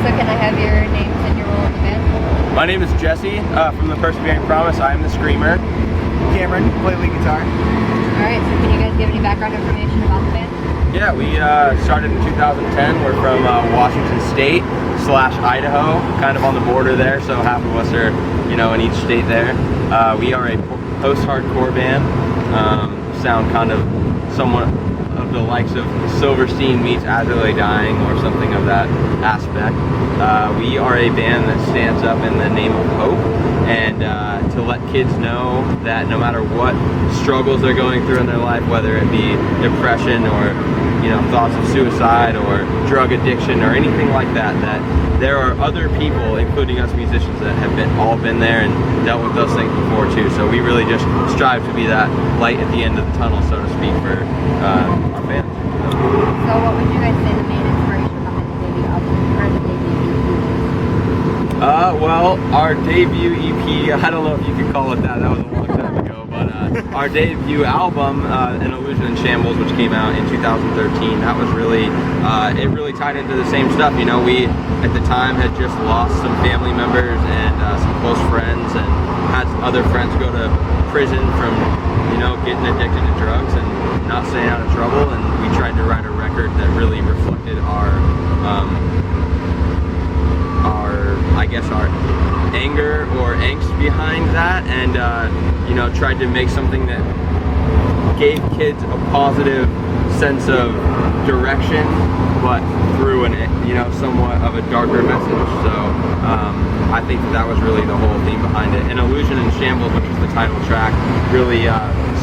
So can I have your names and your role in the band? My name is Jesse from the Persevering Promise. I am the screamer. Cameron, play lead guitar. Alright, so can you guys give any background information about the band? Yeah, we started in 2010. We're from Washington State / Idaho, kind of on the border there, so half of us are, in each state there. We are a post-hardcore band, sound kind of somewhat of the likes of Silverstein meets As I Lay Dying or something of that aspect. We are a band that stands up in the name of hope and to let kids know that no matter what struggles they're going through in their life, whether it be depression or thoughts of suicide or drug addiction or anything like that, that there are other people, including us musicians, that have all been there and dealt with those things before too. So we really just strive to be that light at the end of the tunnel, so to speak, for our fans. So what would you guys say the main inspiration behind the debut album or the debut EP? Well, our debut EP, I don't know if you could call it that, that was a long time ago, but our debut album, An Illusion in Shambles, which came out in 2013, that was really, it really tied into the same stuff. We, at the time, had just lost some family members and some close friends, and had other friends go to prison from, getting addicted to drugs and not staying out of trouble, and we tried to write a record that really reflected our anger or angst behind that, and tried to make something that gave kids a positive sense of direction, but through somewhat of a darker message. So I think that was really the whole theme behind it. And Illusion in Shambles, which is the title track, really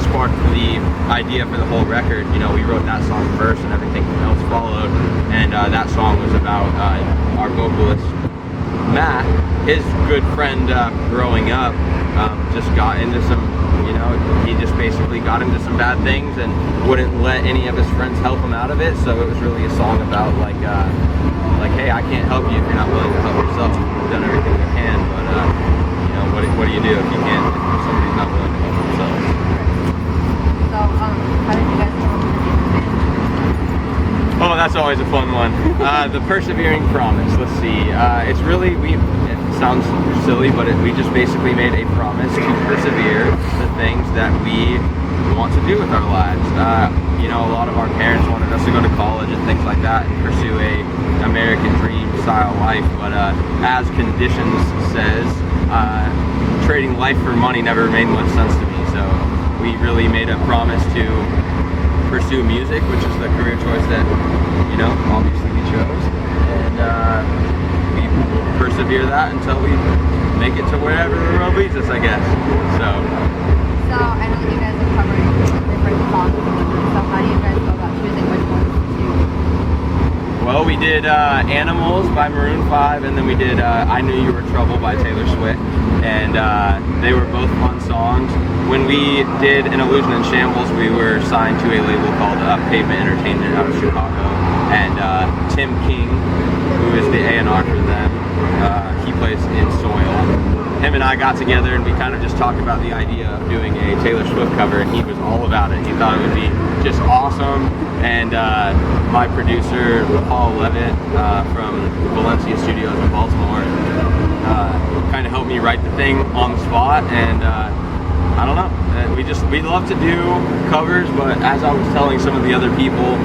sparked the idea for the whole record. We wrote that song first and everything else followed, and that song was about our vocalist Matt. His good friend growing up just got into some, he just basically got into some bad things and wouldn't let any of his friends help him out of it. So it was really a song about like, hey, I can't help you if you're not willing to help yourself. We've done everything we can, but what do you do if you can't, if somebody's not willing to help themselves? So how did you guys come up with the name of the band? Oh, that's always a fun one. The Persevering Promise. Let's see. It's really, it sounds silly, but we just basically made a promise to persevere the things that we want to do with our lives. A lot of our parents wanted us to go to college and things like that and pursue a American dream style life, but as Conditions says, trading life for money never made much sense to me. So we really made a promise to pursue music, which is the career choice that obviously we chose, and we persevere that until we make it to wherever the road leads us, I guess. So I know that you guys are covering different songs, so how do you guys go about choosing which ones to do? well, we did Animals by Maroon 5, and then we did I Knew You Were Trouble by Taylor Swift, and they were both fun songs. When we did An Illusion in Shambles, we were signed to a label called Pavement Entertainment out of Chicago, and Tim King, who is the A&R for them, he plays in Soil. Him and I got together and we kind of just talked about the idea of doing a Taylor Swift cover, and he was all about it. He thought it would be just awesome, and my producer, Paul Levitt from Valencia Studios in Baltimore, kind of helped me write the thing on the spot, and I don't know. We love to do covers, but as I was telling some of the other people,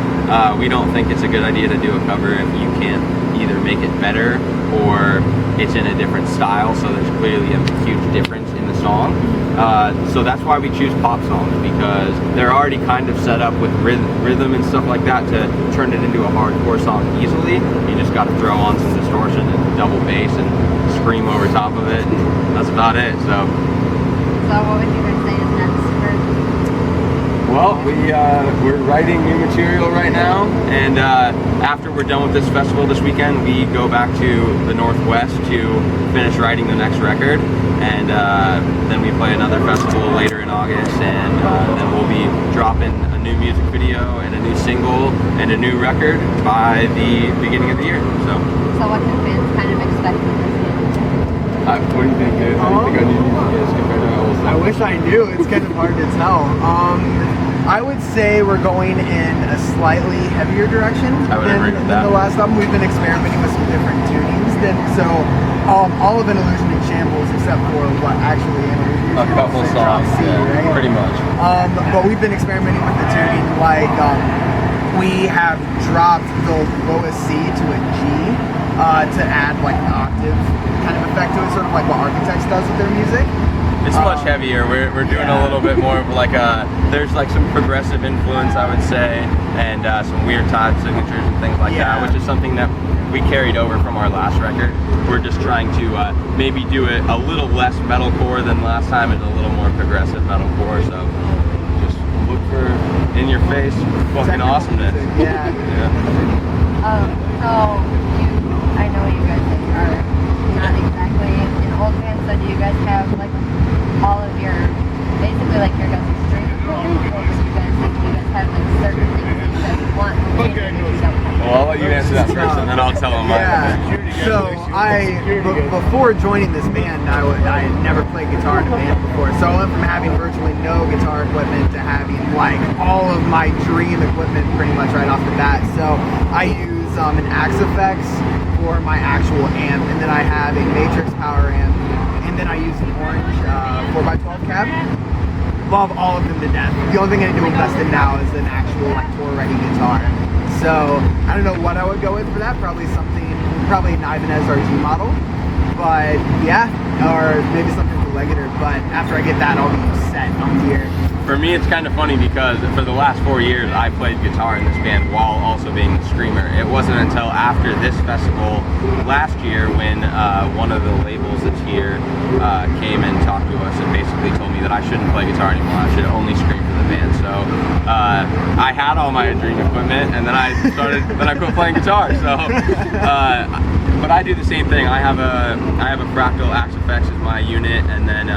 we don't think it's a good idea to do a cover if you can't either make it better or it's in a different style, so there's clearly a huge difference in the song. So that's why we choose pop songs, because they're already kind of set up with rhythm and stuff like that to turn it into a hardcore song easily. You just got to throw on some distortion and double bass and scream over top of it, and that's about it. So what would you guys say is next for? Well, we're writing new material right now, and after we're done with this festival this weekend, we go back to the Northwest to finish writing the next record, and then we play another festival later in August, and then we'll be dropping a new music video and a new single and a new record by the beginning of the year. So what can fans kind of expect from this band? What do you think? Anything on new music is compared to old stuff? I wish I knew. It's kind of hard to tell. I would say we're going in a slightly heavier direction I would agree with than that. the last album. We've been experimenting with some different tunings So all of An Illusion in Shambles, except for what actually An Illusion A couple is drop songs, C, yeah, right? pretty much. But we've been experimenting with the tuning, like we have dropped the lowest C to a G to add like an octave kind of effect to it, sort of like what Architects does with their music. It's much heavier. We're doing a little bit more of like there's like some progressive influence, I would say, and some weird time signatures and things like that, which is something that we carried over from our last record. We're just trying to maybe do it a little less metalcore than last time and a little more progressive metalcore. So just look for In Your Face fucking awesomeness. Yeah. So I know you guys are not exactly an old band, so do you guys have like all of your, basically like your guys' stream equipment, or do you guys have like certain things that you guys want that you don't have? Well, I'll let you answer that first, and then I'll tell them mine. So before joining this band, I had never played guitar in a band before. So I went from having virtually no guitar equipment to having like all of my dream equipment pretty much right off the bat. So I use an Axe Effects for my actual amp, and then I have a Matrix power amp, and then I use an Orange 4x12 cab. Love all of them to death. The only thing I do invest in now is an actual like tour-ready guitar. So I don't know what I would go with for that. Probably an Ibanez RG model. But yeah, or maybe something for Legator. But after I get that, I'll be set on gear. For me, it's kind of funny because for the last 4 years, I played guitar in this band while also being the screamer. It wasn't until after this festival last year when one of the labels that's here came and talked to us and basically told me that I shouldn't play guitar anymore. I should only scream for the band. So I had all my dream equipment, and then I quit playing guitar. So, but I do the same thing. I have a Fractal Axe Effects as my unit, and then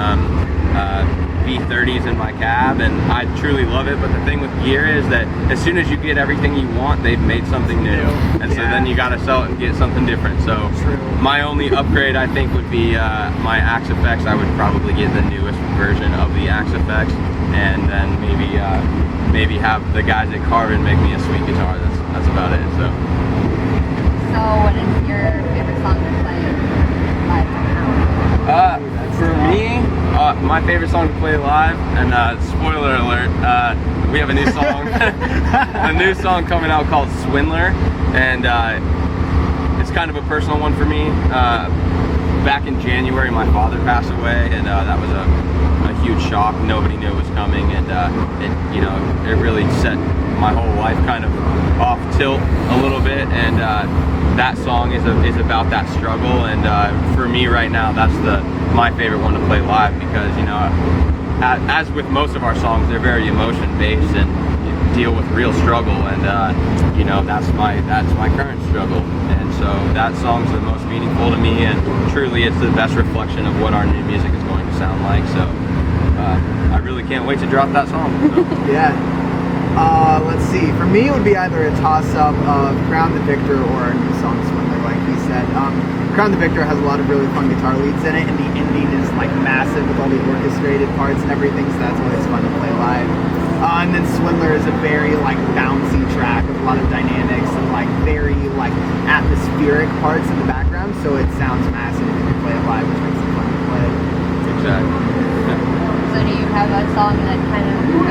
V30s in my cab, and I truly love it. But the thing with gear is that as soon as you get everything you want, they've made something new, and so then you got to sell it and get something different. So my only upgrade, I think, would be my Axe Effects. I would probably get the newest version of the Axe Effects, and then maybe have the guys at Carvin make me a sweet guitar. That's about it. So what is your favorite song to play live right now? For me, my favorite song to play live, and spoiler alert, we have a new song, a new song coming out called Swindler, and it's kind of a personal one for me. Back in January, my father passed away, and that was a huge shock. Nobody knew it was coming, and it really set my whole life kind of off tilt a little bit, and that song is about that struggle, and for me right now, that's my favorite one to play live, because as with most of our songs, they're very emotion based and deal with real struggle, and that's my current struggle, and so that song's the most meaningful to me, and truly it's the best reflection of what our new music is going to sound like. So I really can't wait to drop that song. So. Yeah. Let's see. For me, it would be either a toss-up of Crown the Victor or a new song, Swindler, like he said. Crown the Victor has a lot of really fun guitar leads in it, and the ending is like massive with all the orchestrated parts and everything, so that's always fun to play live. And then Swindler is a very like bouncy track with a lot of dynamics and like very like atmospheric parts in the background, so it sounds massive when you play it live, which makes it fun to play. Exactly. Yeah. So do you have a song that kind of goes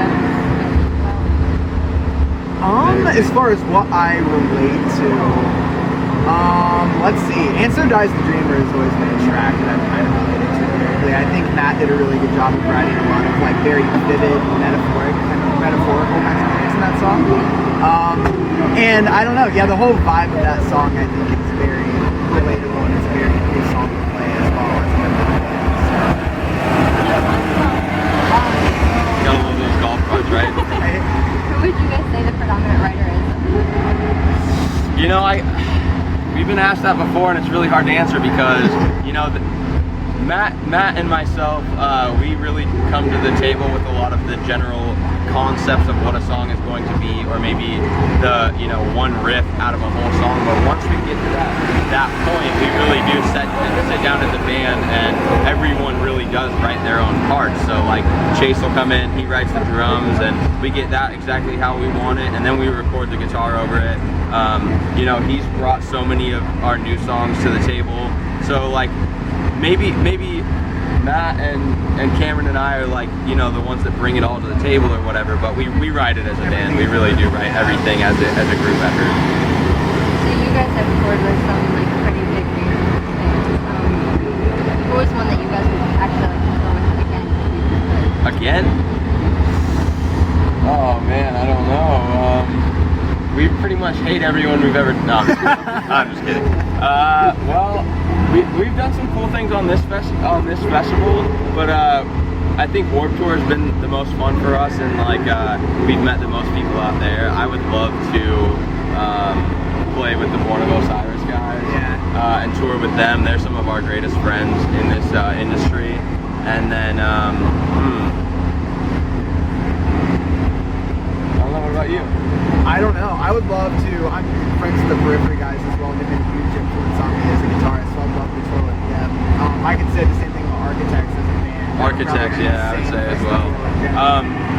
as far as what I relate to, let's see. And So Dies the Dreamer has always been a track that I've kind of related to lyrically. I think Matt did a really good job of writing a lot of like very vivid, metaphorical kinds of lyrics in that song. And I don't know, yeah, the whole vibe of that song I think is very relatable, and it's a very cool song to play as well as Gotta love those golf carts, right? Who would you guys say the predominant writer is? We've been asked that before, and it's really hard to answer because, Matt and myself, we really come to the table with a lot of the general concepts of what a song is going to be, or maybe the one riff out of a whole song. But once we get to that point, we really do sit down as a band, and everyone really does write their own parts. So like Chase will come in, he writes the drums, and we get that exactly how we want it, and then we record the guitar over it. You know, he's brought so many of our new songs to the table. So like maybe Matt and Cameron and I are like, you know, the ones that bring it all to the table or whatever, but we write it as a band. We really do write everything as a group effort. So you guys have toured with some like pretty big bands. Who was one that you guys would actually like to go with again? Again? Oh man, I don't know. We pretty much hate everyone we've ever. No, I'm just kidding. Well, we've done some cool things on this festival, but I think Warped Tour has been the most fun for us, and like we've met the most people out there. I would love to play with the Born of Osiris guys, and tour with them. They're some of our greatest friends in this industry. And then, I don't know, what about you? I don't know. I would love to. I'm friends with the Periphery guys as well. They've been a huge influence on me as a guitarist, so I'd love to tour with them. I could say the same thing about Architects as a band. Architects, yeah, I would say as well.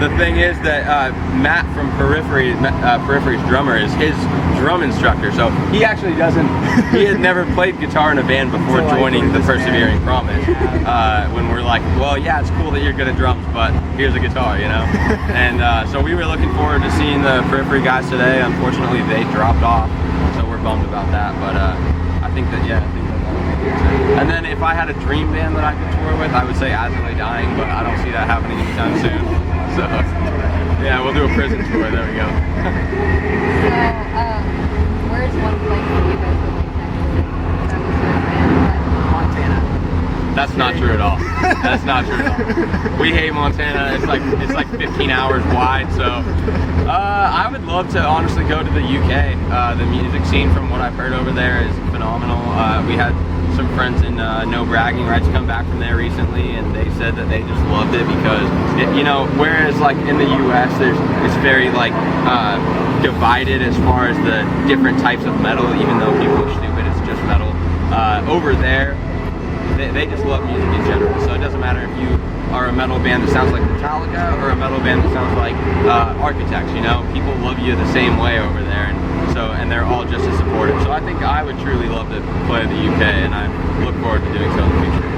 The thing is that Matt from Periphery's drummer is his drum instructor, so he actually he had never played guitar in a band before joining the Persevering Promise. When we're like, well, yeah, it's cool that you're good at drums, but here's a guitar, you know? And so we were looking forward to seeing the Periphery guys today. Unfortunately, they dropped off, so we're bummed about that, but I think that that'll be good. And then if I had a dream band that I could tour with, I would say As I Lay Dying, but I don't see that happening anytime soon. So, yeah, we'll do a prison tour. There we go. So, where's one place that you guys would like to actually travel to as a band? Montana. That's not true at all. That's not true at all. We hate Montana. It's like 15 hours wide. So I would love to honestly go to the UK. The music scene, from what I've heard over there, is phenomenal. We had some friends in No Bragging Rights come back from there recently, and they said that they just loved it because you know, whereas like in the US it's very like divided as far as the different types of metal, even though people are stupid, it's just metal. Over there they just love music in general, so it doesn't matter if you are a metal band that sounds like Metallica or a metal band that sounds like Architects. You know, people love you the same way over there, and they're all just as supportive. So I think I would truly love to play the UK, and I look forward to doing so in the future.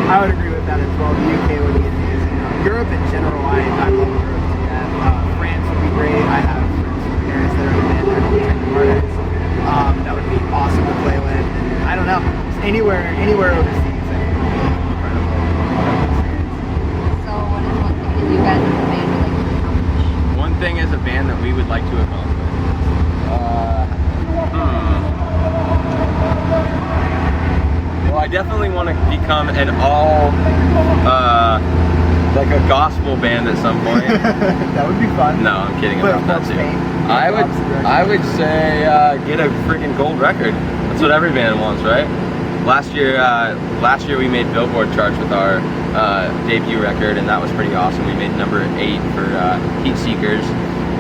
I would agree with that as well. The UK would be amazing. Europe in general, I love Europe to death. France would be great. I have friends from Paris that are in the band. They're techno artists. That would be awesome to play with. And I don't know, anywhere overseas, I think would be incredible. So, what is one thing that you guys as a band would like to accomplish? One thing as a band that we would like to accomplish. Well, I definitely want to become an like a gospel band at some point. That would be fun. No, I'm kidding about that too. I would say get a freaking gold record. That's what every band wants, right? Last year we made Billboard charts with our debut record, and that was pretty awesome. We made number 8 for Heat Seekers,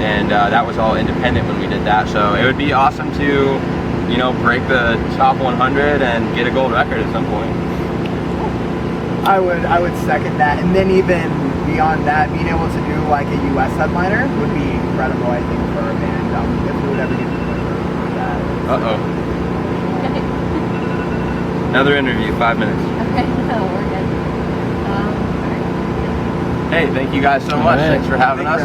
and that was all independent when we did that. So it would be awesome to, you know, break the top 100 and get a gold record at some point. I would second that, and then even beyond that, being able to do like a US headliner would be incredible, I think, for a band, if we would ever get to play that. Another interview, 5 minutes. Okay, no, we're good. Hey, thank you guys so much. Thanks for having us.